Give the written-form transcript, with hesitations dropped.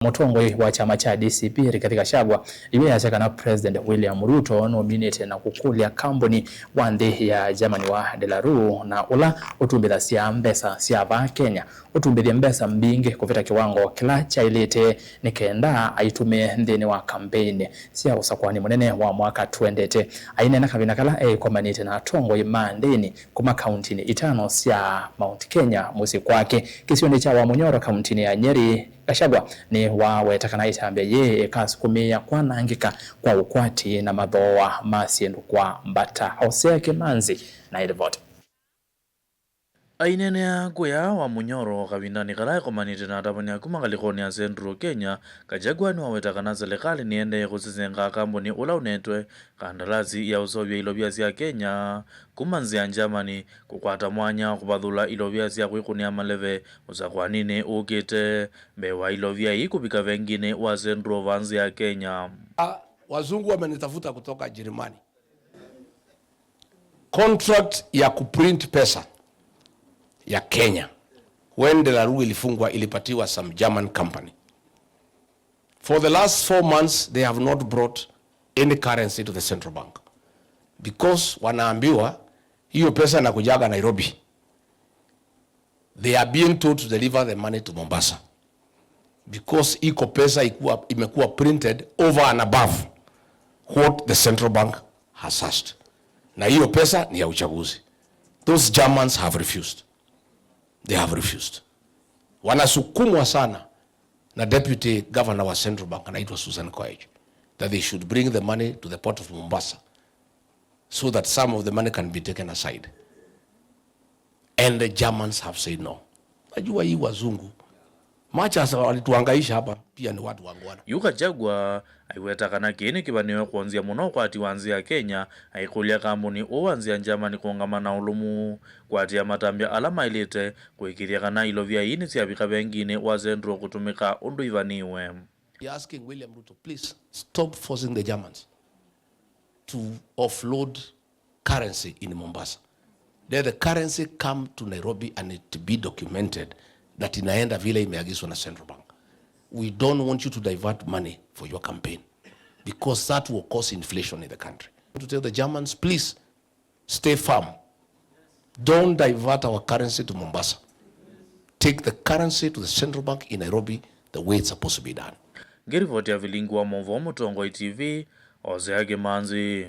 Mutongoi wa chama cha DCP Rigathi Gachagua imeacha kana President William Ruto nominate na kukulya kambuni wa nthi ya Germany wa Delaru na ula utumbithasyaa Mbesa Sya va Kenya utumbithye mbesa mbingi kuvita kiwango kila kyailite nikenda aitumie nthini wa kambeini sya usakuani munene wa mwaka tuendete ainena kavina kala komanite na Mutongoi mandini kuma kauntini itano sya Mount Kenya musi kwake kisioni cha wa Munyoro kauntini ya Nyeri. Gachagua ni waweta kana itambia ye ekasukumia kwanangika kwa ukwati na mathoa masiendu kwa mbata Hosea Kimanzi na ilivoti. Ainene ya kuya wa Munyoro kavindani kala komanite na tapani akuma kalikoni ya Central Kenya. Gachagua ni waweta kana serikali niende kusisenga kambuni ula unetwe kandalazi ya usobya ilovya sya Kenya kumanzi ya Germany kukwata mwanya kubathula ilovya sya kwikunia maleve usakuanini ukite mbewa ilovya ikupika vengine wa Central vanzi ya Kenya. Wazungu wamenitafuta kutoka Jerumani. Contract ya kuprint pesa ya Kenya when Delaru ilifungwa ilipatiwa some German company. For the last 4 months they have not brought any currency to the central bank because wanaambiwa hiyo pesa na kujaga Nairobi. They are being told to deliver the money to Mombasa because iko pesa imekuwa printed over and above what the central bank has asked. Na hiyo pesa ni ya uchaguzi. Those Germans have refused. They have refused. Wanasukumwa sana na deputy governor wa central bank anaitwa Susan Koech that they should bring the money to the port of Mombasa so that some of the money can be taken aside. And the Germans have said no. Najua hii wazungu macha walituhangaisha hapa pia ni watu wangwana. Gachagua aiweta kana kini kibaniwe kuanzia muno kwati wanzi ya Kenya aikulya kambuni uwanzi ya Germany kongamana ulumu kwati ya matambia alama ilite kuikiria kana ilovya ini siyabika vengine wazendro kutumika undu ivaniwe. You're asking William Ruto, please stop forcing the Germans to offload currency in Mombasa. Let the currency come to Nairobi and it be documented that inaenda vile imeagizwa na Central Bank. We don't want you to divert money for your campaign because that will cause inflation in the country. To tell the Germans, please stay firm. Don't divert our currency to Mombasa. Take the currency to the Central Bank in Nairobi the way it's supposed to be done. Gerivoti ya vilingu wa Mutongoi TV, Hosea Kimanzi.